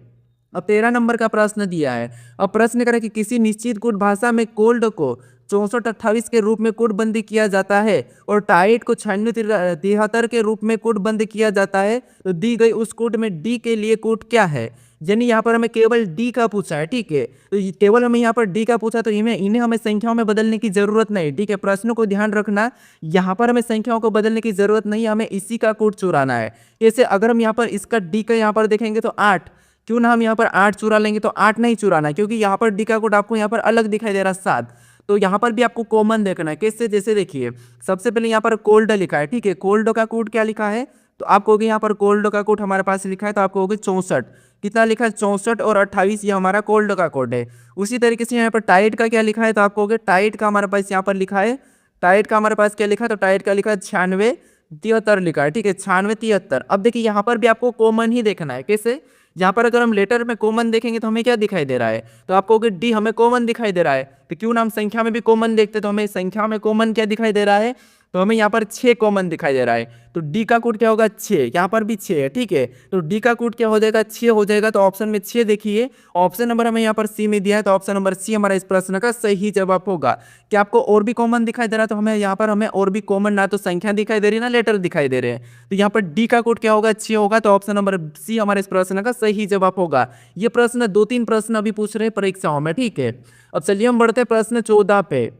अब 13 नंबर का प्रश्न दिया है। अब प्रश्न करें कि किसी निश्चित कूट भाषा में कोल्ड को 64-28 के रूप में कूटबंदी किया जाता है और टाइट को 96-73 के रूप में कूटबंदी किया जाता है, तो दी गई उस कूट में डी के लिए कूट क्या है। यानी यहाँ पर हमें केवल डी का पूछा है, ठीक है। तो केवल हमें यहाँ पर डी का पूछा, तो इन्हें हमें संख्याओं में बदलने की जरूरत नहीं, ठीक है। प्रश्नों को ध्यान रखना, यहाँ पर हमें संख्याओं को बदलने की जरूरत नहीं, हमें इसी का कूट चुराना है। जैसे अगर हम यहाँ पर इसका डी का यहाँ पर देखेंगे तो 8, क्यों ना हम यहाँ पर 8 चुरा लेंगे, तो 8 नहीं चुराना, क्योंकि यहाँ पर डी का कोड आपको यहाँ पर अलग दिखाई दे रहा है 7। तो यहाँ पर भी आपको कॉमन देखना है। कैसे, जैसे देखिए सबसे पहले यहाँ पर कोल्ड लिखा है, ठीक है। कोल्ड का कोड क्या लिखा है, तो आप कहोगे यहाँ पर कोल्ड का कोड हमारे पास लिखा है, तो आप कहोगे 64। कितना लिखा है, 64 और 28, ये हमारा कोल्ड का कोड है। उसी तरीके से यहाँ पर टाइट का क्या लिखा है, तो आप कहोगे टाइट का हमारे पास यहाँ पर लिखा है, टाइट का हमारे पास क्या लिखा है, तो टाइट का लिखा है 96-73 लिखा है, ठीक है, 96-73। अब देखिए यहाँ पर भी आपको कॉमन ही देखना है। कैसे, यहाँ पर अगर हम लेटर में कॉमन देखेंगे तो हमें क्या दिखाई दे रहा है, तो आपको कहोगे डी हमें कॉमन दिखाई दे रहा है। तो क्यों ना हम संख्या में भी कॉमन देखते, तो हमें संख्या में कॉमन क्या दिखाई दे रहा है, तो हमें यहाँ पर 6 कॉमन दिखाई दे रहा है। तो डी का कोड क्या होगा, 6, यहाँ पर भी 6 है, ठीक है। तो डी का कोड क्या हो जाएगा, 6 हो जाएगा। तो ऑप्शन में 6 देखिए, ऑप्शन नंबर हमें यहाँ पर सी में दिया है, तो ऑप्शन नंबर सी हमारा इस प्रश्न का सही जवाब होगा। क्या आपको और भी कॉमन दिखाई दे रहा है, तो हमें यहाँ पर हमें और भी कॉमन, ना तो संख्या दिखाई दे रही ना लेटर दिखाई दे रहे हैं, तो यहाँ पर डी का कोड क्या होगा, 6 होगा। तो ऑप्शन नंबर सी हमारे इस प्रश्न का सही जवाब होगा। ये प्रश्न 2-3 प्रश्न अभी पूछ रहे हैं परीक्षाओं में, ठीक है। अब चलिए हम बढ़ते प्रश्न 14 पे।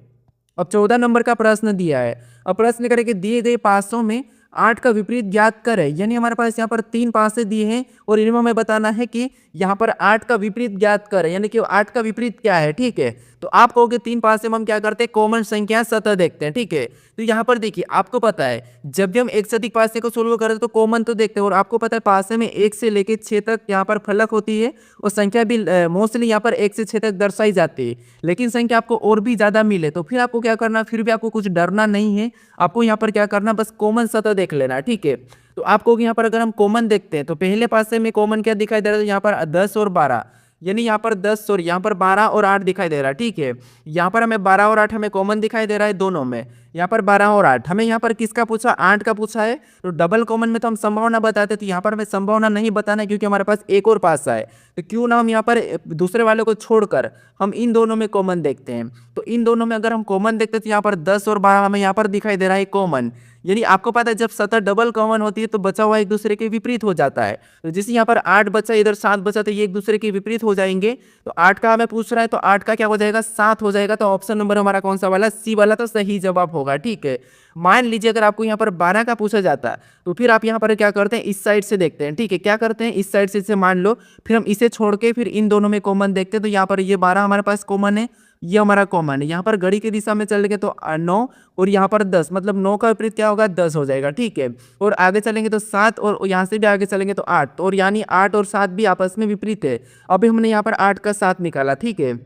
अब 14 नंबर का प्रश्न दिया है। अब प्रश्न करें कि दिए गए पासों में 8 का विपरीत ज्ञात करें। यानी हमारे पास यहाँ पर 3 पासे दिए हैं और इनमें हमें बताना है कि यहाँ पर 8 का विपरीत ज्ञात करें, यानी कि 8 का विपरीत क्या है, ठीक है। तो आप कहोगे 3 पासे में हम क्या करते हैं, कॉमन संख्या सतह देखते हैं, ठीक है। तो यहाँ पर देखिए आपको पता है जब भी हम एक से अधिक पासे को सोल्व करते हैं तो कॉमन तो देखते हैं, और आपको पता है पासे में 1 से लेकर 6 तक यहाँ पर फलक होती है, और संख्या भी मोस्टली यहाँ पर 1 से 6 तक दर्शाई जाती है। लेकिन संख्या आपको और भी ज़्यादा मिले तो फिर आपको क्या करना, फिर भी आपको कुछ डरना नहीं है, आपको यहाँ पर क्या करना, बस कॉमन सतह देख लेना, ठीक है। तो आपको यहाँ पर अगर हम कॉमन देखते हैं तो पहले पासे में कॉमन क्या दिखाई दे रहा है, यहाँ पर 10 और 12, यानी यहाँ पर 10 और यहाँ पर 12 और 8 दिखाई दे रहा है, ठीक है। यहाँ पर हमें 12 और 8 हमें कॉमन दिखाई दे रहा है दोनों में, यहाँ पर 12 और 8। हमें यहाँ पर किसका पूछा, 8 का पूछा है। तो डबल कॉमन में तो हम संभावना बताते, तो यहाँ पर हमें संभावना नहीं बताना है, क्योंकि हमारे पास एक और पासा है। तो क्यों ना हम यहाँ पर दूसरे वाले को छोड़कर हम इन दोनों में कॉमन देखते हैं। तो इन दोनों में अगर हम कॉमन देखते हैं तो यहाँ पर 10 और 12 हमें यहाँ पर दिखाई दे रहा है कॉमन। यानी आपको पता है जब सतह डबल कॉमन होती है तो बचा हुआ एक दूसरे के विपरीत हो जाता है। तो जैसे यहाँ पर 8 बचा, इधर 7 बचा, तो ये एक दूसरे के विपरीत हो जाएंगे। तो 8 का हमें पूछ रहा है, तो 8 का क्या हो जाएगा, 7 हो जाएगा। तो ऑप्शन नंबर हमारा कौन सा वाला, सी वाला, तो सही जवाब होगा, ठीक है। मान लीजिए अगर आपको यहाँ पर 12 का पूछा जाता तो फिर आप यहाँ पर क्या करते हैं, इस साइड से देखते हैं, ठीक है। क्या करते हैं, इस साइड से इसे मान लो, फिर हम इसे छोड़ के फिर इन दोनों में कॉमन देखते हैं। तो यहाँ पर ये 12 हमारे पास कॉमन है, ये हमारा कॉमन है। यहाँ पर घड़ी की दिशा में चलेंगे तो 9 और यहाँ पर 10, मतलब 9 का विपरीत क्या होगा, 10 हो जाएगा, ठीक है। और आगे चलेंगे तो 7, और यहाँ से भी आगे चलेंगे तो 8, और यानी 8 और 7 भी आपस में विपरीत है। अभी हमने यहाँ पर 8 का 7 निकाला, ठीक है।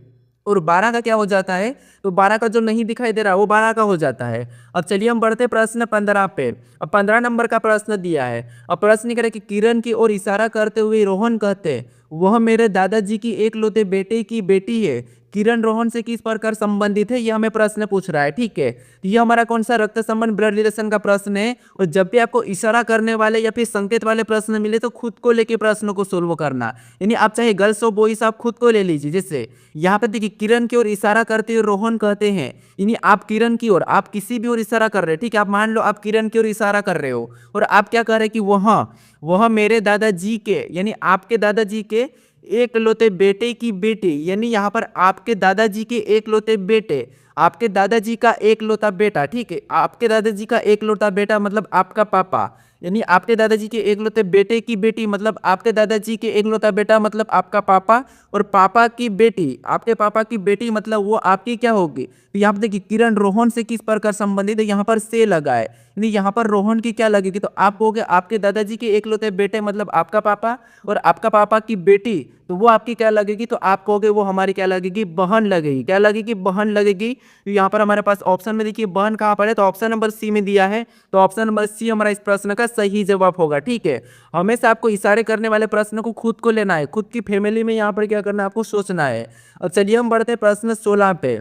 और 12 का क्या हो जाता है, तो 12 का जो नहीं दिखाई दे रहा वो 12 का हो जाता है। अब चलिए हम बढ़ते प्रश्न 15 पे। अब 15 नंबर का प्रश्न दिया है। अब प्रश्न करें कि किरण की ओर इशारा करते हुए रोहन कहते, वह मेरे दादाजी की एकलौते बेटे की बेटी है। किरण रोहन से किस प्रकार संबंधित है, यह हमें प्रश्न पूछ रहा है, ठीक है। तो यह हमारा कौन सा रक्त संबंध, ब्लड रिलेशन का प्रश्न है। और जब भी आपको इशारा करने वाले या फिर संकेत वाले प्रश्न मिले तो खुद को लेके प्रश्नों को सोल्व करना। यानी आप चाहे गर्ल्स हो बॉयज, आप खुद को ले लीजिए। जैसे यहाँ पे देखिए किरण की ओर इशारा करते हुए रोहन कहते हैं, यानी आप किरण की ओर, आप किसी भी ओर इशारा कर रहे हैं, ठीक है। आप मान लो आप किरण की ओर इशारा कर रहे हो और आप क्या कह रहे हैं कि वह मेरे दादाजी के, यानी आपके दादाजी के एकलौते बेटे की बेटी, यानी यहाँ पर आपके दादाजी के एकलौते बेटे, आपके दादाजी का एकलौता बेटा, ठीक है। आपके दादाजी का एकलौता बेटा मतलब आपका पापा, यानी आपके दादाजी के एकलौते बेटे की बेटी मतलब आपके दादाजी के एकलौता बेटा मतलब आपका पापा, और पापा की बेटी, आपके पापा की बेटी मतलब वो आपकी क्या होगी। तो यहाँ पर देखिए किरण रोहन से किस प्रकार संबंधित है, यहाँ पर से लगा है, यानी यहाँ पर रोहन की क्या लगेगी, तो आप कहोगे आपके दादाजी के एकलौते बेटे मतलब आपका पापा, और आपका पापा की बेटी तो वो आपकी क्या लगेगी, तो आप कहोगे वो हमारी क्या लगेगी, बहन लगेगी। क्या लगेगी, बहन लगेगी। तो यहाँ पर हमारे पास ऑप्शन में देखिए बहन कहाँ पर है, तो ऑप्शन नंबर सी में दिया है। तो ऑप्शन नंबर सी हमारा इस प्रश्न का सही जवाब होगा, ठीक है। हमेशा आपको इशारे करने वाले प्रश्न को खुद को लेना है, खुद की फैमिली में यहाँ पर क्या करना है, आपको सोचना है। अब चलिए हम बढ़ते हैं प्रश्न 16 पे।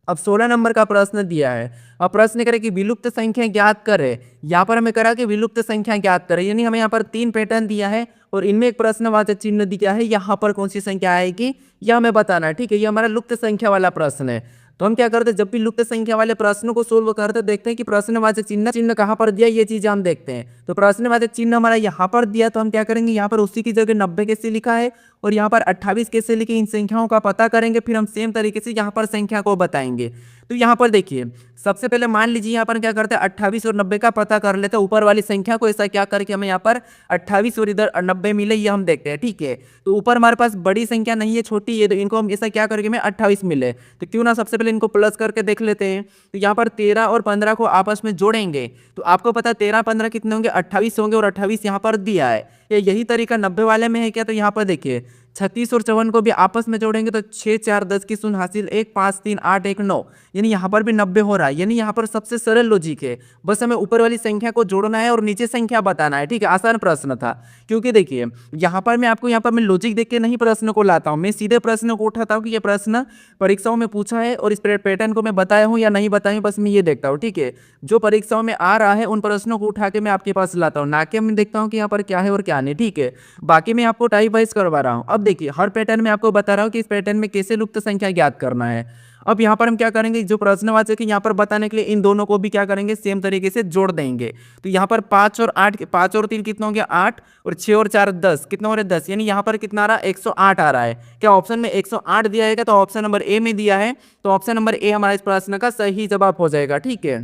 अब 16 नंबर का प्रश्न दिया है। अब प्रश्न करे कि विलुप्त संख्या ज्ञात करे। यहाँ पर हमें करा कि विलुप्त संख्या ज्ञात करे, यानी हमें यहाँ पर 3 पैटर्न दिया है और इनमें एक प्रश्नवाचक चिन्ह दिया है। यहाँ पर कौन सी संख्या आएगी यह हमें बताना है, ठीक है। ये हमारा लुप्त संख्या वाला प्रश्न है। तो हम क्या करते हैं, जब भी लुप्त संख्या वाले प्रश्नों को सोल्व करते देखते हैं कि प्रश्नवाचक चिन्ह कहाँ पर दिया, ये चीज़ हम देखते हैं। तो प्रश्नवाचक चिन्ह हमारा यहाँ पर दिया, तो हम क्या करेंगे, यहाँ पर उसी की जगह 90 कैसे लिखा है और यहाँ पर 28 कैसे लिखे, इन संख्याओं का पता करेंगे, फिर हम सेम तरीके से यहाँ पर संख्या को बताएंगे। तो यहाँ पर देखिए, सबसे पहले मान लीजिए यहाँ पर क्या करते हैं, 28 और 90 का पता कर लेते हैं ऊपर वाली संख्या को। ऐसा क्या करके हमें यहाँ पर 28 और इधर 90 मिले, ये हम देखते हैं, ठीक है। तो ऊपर हमारे पास बड़ी संख्या नहीं है, छोटी है, तो इनको हम ऐसा क्या करके हमें 28 मिले, तो क्यों ना सबसे पहले इनको प्लस करके देख लेते हैं। तो यहाँ पर 13 और 15 को आपस में जोड़ेंगे, तो आपको पता है 13 15 कितने होंगे, 28 होंगे, और 28 यहाँ पर दिया है। यही तरीका 90 वाले में है क्या, तो यहाँ पर देखिए 36 और 54 को भी आपस में जोड़ेंगे, तो 6 4 10 की शून्य हासिल 1 5 3 8 1 9, यानी यहाँ पर भी 90 हो रहा है। यानी यहाँ पर सबसे सरल लॉजिक है, बस हमें ऊपर वाली संख्या को जोड़ना है और नीचे संख्या बताना है, ठीक है। आसान प्रश्न था, क्योंकि देखिए यहाँ पर मैं आपको यहाँ पर मैं लॉजिक देख के नहीं प्रश्न को लाता हूँ, मैं सीधे प्रश्न को उठाता हूँ कि ये प्रश्न परीक्षाओं में पूछा है और इस पैटर्न को मैं बताया हूँ या नहीं बताया हूँ, बस मैं ये देखता हूँ, ठीक है। जो परीक्षाओं में आ रहा है उन प्रश्नों को उठा के मैं आपके पास लाता हूँ, ना कि मैं देखता हूँ कि यहाँ पर क्या है और क्या नहीं, ठीक है। बाकी मैं आपको टाइप वाइज करवा रहा हूँ। अब देखिए हर पैटर्न में आपको बता रहा हूँ कि इस पैटर्न में कैसे लुप्त संख्या ज्ञात करना है। अब यहाँ पर हम क्या करेंगे, जो प्रश्नवाचक है यहाँ पर बताने के लिए इन दोनों को भी क्या करेंगे, सेम तरीके से जोड़ देंगे। तो यहाँ पर 5 और 8, 5 और 3 कितना हो गया 8, और 6 और 4 10, कितना हो रहा है 10, यानी यहाँ पर कितना आ रहा है 108 आ रहा है। क्या ऑप्शन में 108 दिया है, तो ऑप्शन नंबर ए में दिया है, तो ऑप्शन नंबर ए हमारा इस प्रश्न का सही जवाब हो जाएगा, ठीक है।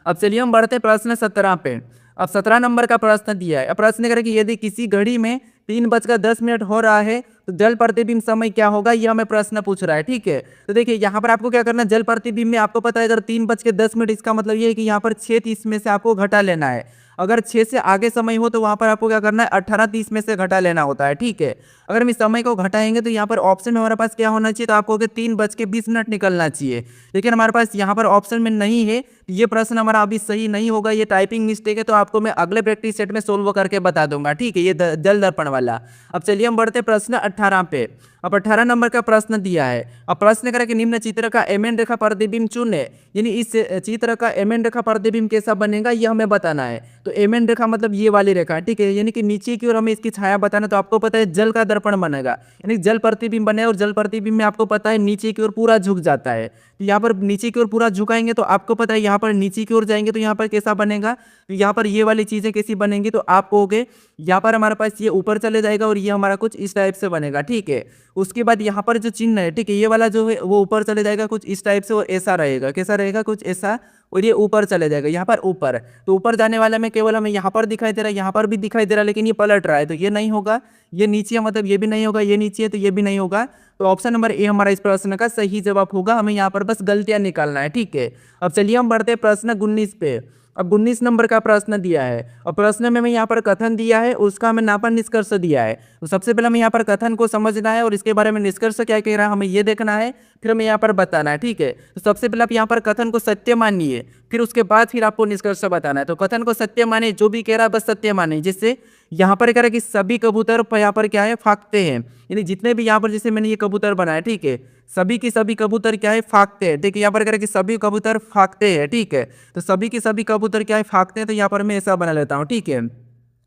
अब चलिए हम बढ़ते प्रश्न 17 पे। अब 17 नंबर का प्रश्न दिया है। अब प्रश्न करें कि यदि किसी घड़ी में 3:10 हो रहा है तो जल प्रतिबिंब समय क्या होगा, यह हमें प्रश्न पूछ रहा है, ठीक है। तो देखिए यहाँ पर आपको क्या करना है, जल प्रतिबिंब में आपको पता है अगर 3:10, इसका मतलब ये है कि यहाँ पर 6:30 में से आपको घटा लेना है। अगर 6 से आगे समय हो तो वहाँ पर आपको क्या करना है, 18:30 में से घटा लेना होता है, ठीक है। अगर हम इस समय को घटाएंगे तो यहाँ पर ऑप्शन में हमारे पास क्या होना चाहिए, तो आपको 3:20 निकलना चाहिए, लेकिन हमारे पास यहाँ पर ऑप्शन में नहीं है। ये प्रश्न हमारा अभी सही नहीं होगा, ये टाइपिंग मिस्टेक है, तो आपको मैं अगले प्रैक्टिस सेट में सोल्व करके बता दूंगा, ठीक है, ये जल दर्पण वाला। अब चलिए हम बढ़ते प्रश्न 18 पे। अब 18 नंबर का प्रश्न दिया है। अब प्रश्न करें कि निम्न चित्र का एमएन रेखा प्रतिबिंब चुने, यानी इस चित्र का एमएन रेखा प्रतिबिंब कैसा बनेगा ये हमें बताना है। तो एमएन रेखा मतलब ये वाली रेखा, ठीक है, यानी कि नीचे की ओर हमें इसकी छाया बताना। तो आपको पता है जल का दर्पण बनेगा, यानी जल प्रतिबिंब बने, और जल प्रतिबिंब में आपको पता है नीचे की ओर पूरा झुक जाता है। तो यहाँ पर नीचे की ओर पूरा झुकाएंगे तो आपको पता है यहाँ पर नीचे की ओर जाएंगे तो यहाँ पर कैसा बनेगा, तो यहाँ पर ये वाली चीजें कैसी बनेंगी, तो आप कहोगे यहाँ पर हमारे पास ये ऊपर चले जाएगा और ये हमारा कुछ इस टाइप से बनेगा, ठीक है। उसके बाद यहाँ पर जो चिन्ह है, ठीक है, ये वाला जो है वो ऊपर चले जाएगा कुछ इस टाइप से, और ऐसा रहेगा, कैसा रहेगा, कुछ ऐसा, और ये ऊपर चले जाएगा यहाँ पर ऊपर। तो ऊपर जाने वाले में केवल हमें यहाँ पर दिखाई दे रहा है, यहाँ पर भी दिखाई दे रहा है, लेकिन ये पलट रहा है, तो ये नहीं होगा। ये नीचे है, मतलब ये भी नहीं होगा, ये नीचे है तो ये भी नहीं होगा। तो ऑप्शन नंबर ए हमारा इस प्रश्न का सही जवाब होगा। हमें यहाँ पर बस गलतियां निकालना है, ठीक है। अब चलिए हम बढ़ते हैं प्रश्न 19 पे। अब 19 नंबर का प्रश्न दिया है, और प्रश्न में हमें यहाँ पर कथन दिया है, उसका हमें नापन निष्कर्ष दिया है। तो सबसे पहले हमें यहाँ पर कथन को समझना है और इसके बारे में निष्कर्ष क्या कह रहा है हमें ये देखना है, फिर हमें यहाँ पर बताना है, ठीक है। तो सबसे पहले आप यहाँ पर कथन को सत्य मानिए, फिर उसके बाद फिर आपको निष्कर्ष बताना है। तो कथन को सत्य माने, जो भी कह रहा है बस सत्य माने। जिससे यहाँ पर कह रहा है कि सभी कबूतर यहाँ पर क्या है, फाकते हैं, यानी जितने भी यहाँ पर जैसे मैंने ये कबूतर बनाया, ठीक है, सभी की सभी कबूतर क्या है, फाकते हैं, ठीक है। यहाँ पर कह रहा है कि सभी कबूतर फाकते हैं, ठीक है। तो सभी की सभी कबूतर क्या है, फाकते हैं, तो यहाँ पर मैं ऐसा बना लेता हूँ, ठीक है।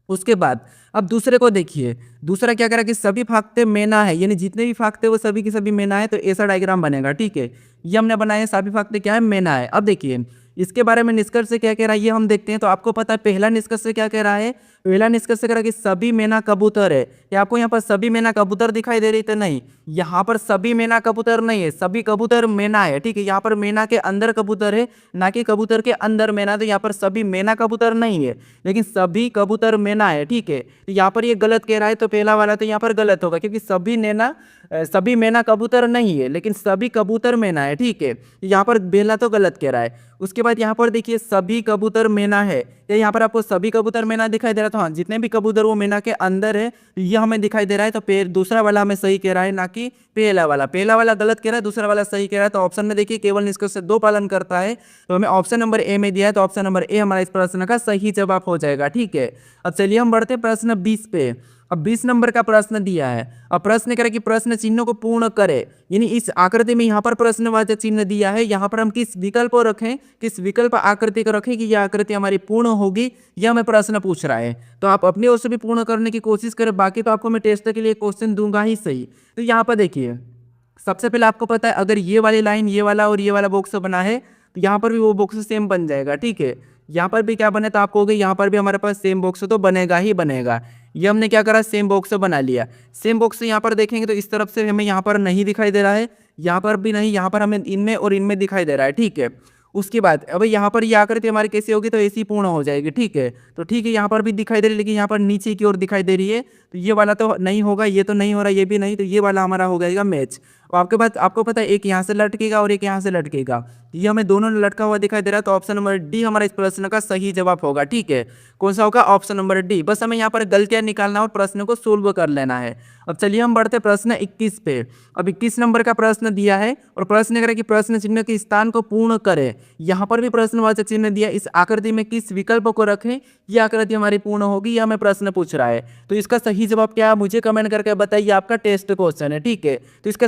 उसके बाद अब दूसरे को देखिए, दूसरा क्या करा कि सभी फाकते मेना है, यानी जितने भी फाकते वो सभी की सभी मेना है, तो ऐसा डायग्राम बनेगा, ठीक है। ये हमने बनाया, सभी फाकते क्या है, मेना है। अब देखिए इसके बारे में निष्कर्ष से क्या कह रहा है ये हम देखते हैं। तो आपको पता है पहला निष्कर्ष से क्या कह रहा है, पहला निष्कर्ष से कह रहा है कि सभी मेना कबूतर है। क्या आपको यहाँ पर सभी मेना कबूतर दिखाई दे रही थे, नहीं, यहाँ पर सभी मेना कबूतर नहीं है, सभी कबूतर मेना है, ठीक है। यहाँ पर मेना के अंदर कबूतर है, ना कि कबूतर के अंदर मेना। तो यहाँ पर सभी मेना कबूतर नहीं है, लेकिन सभी कबूतर मेना है, ठीक है। तो यहाँ पर ये गलत कह रहा है, तो पहला वाला तो यहाँ पर गलत होगा, क्योंकि सभी मेना कबूतर नहीं है, लेकिन सभी कबूतर मेना है, ठीक है। यहाँ पर पहला तो गलत कह रहा है। उसके बाद यहाँ पर देखिए सभी कबूतर मेना है, या यहाँ पर आपको सभी कबूतर मेना दिखाई दे रहा था, हाँ, जितने भी कबूतर वो मेना के अंदर है ये हमें दिखाई दे रहा है। तो दूसरा वाला हमें सही कह रहा है, ना कि पहला वाला गलत कह रहा है, दूसरा वाला सही कह रहा है। तो ऑप्शन में देखिए केवल निष्कर्ष से 2 पालन करता है, तो हमें ऑप्शन नंबर ए में दिया है, तो ऑप्शन नंबर ए हमारा इस प्रश्न का सही जवाब हो जाएगा, ठीक है। अब चलिए हम बढ़ते प्रश्न 20 पे। अब 20 नंबर का प्रश्न दिया है। अब प्रश्न करें कि प्रश्न चिन्हों को पूर्ण करे, यानी इस आकृति में यहाँ पर प्रश्नवाचक चिन्ह दिया है, यहाँ पर हम किस विकल्प को रखें, किस विकल्प आकृति को रखें कि यह आकृति हमारी पूर्ण होगी, यह हमें प्रश्न पूछ रहा है। तो आप अपनी ओर से भी पूर्ण करने की कोशिश करें, बाकी तो आपको मैं टेस्ट के लिए क्वेश्चन दूंगा ही सही। तो यहाँ पर देखिए, सबसे पहले आपको पता है अगर ये वाली लाइन, ये वाला और ये वाला बॉक्स बना है तो यहाँ पर भी वो बॉक्स सेम बन जाएगा, ठीक है। यहाँ पर भी क्या बने तो आपको होगा यहाँ पर भी हमारे पास सेम बॉक्स तो बनेगा ही बनेगा। ये हमने क्या करा, सेम बॉक्स बना लिया। सेम बॉक्स यहाँ पर देखेंगे तो इस तरफ से हमें यहाँ पर नहीं दिखाई दे रहा है, यहाँ पर भी नहीं, यहाँ पर हमें इनमें और इनमें दिखाई दे रहा है, ठीक है। उसके बाद अब यहाँ पर ये आकृति हमारी कैसी होगी, तो ऐसी पूर्ण हो जाएगी, ठीक है। तो ठीक है, यहाँ पर भी दिखाई दे रही है, लेकिन यहाँ पर नीचे की ओर दिखाई दे रही है, तो ये वाला तो नहीं होगा, ये तो नहीं हो रहा, ये भी नहीं, तो ये वाला हमारा हो जाएगा मैच। और आपके पास आपको पता है एक यहाँ से लटकेगा और एक यहाँ से लटकेगा, ये हमें दोनों लटका हुआ दिखाई दे रहा है, तो ऑप्शन नंबर डी हमारा इस प्रश्न का सही जवाब होगा, ठीक है। कौन सा होगा, ऑप्शन नंबर डी। बस हमें यहाँ पर गलतियाँ निकालना और प्रश्न को सोल्व कर लेना है। अब चलिए हम बढ़ते प्रश्न 21 पे। अब 21 नंबर का प्रश्न दिया है और प्रश्न करें कि प्रश्न चिन्ह के स्थान को पूर्ण करें। यहाँ पर भी प्रश्नवाचक चिन्ह दिया, इस आकृति में किस विकल्प को रखें, यह आकृति हमारी पूर्ण होगी, यह हमें प्रश्न पूछ रहा है। तो इसका सही जवाब क्या है, मुझे कमेंट करके बताइए, आपका टेस्ट क्वेश्चन है, ठीक है। तो इसका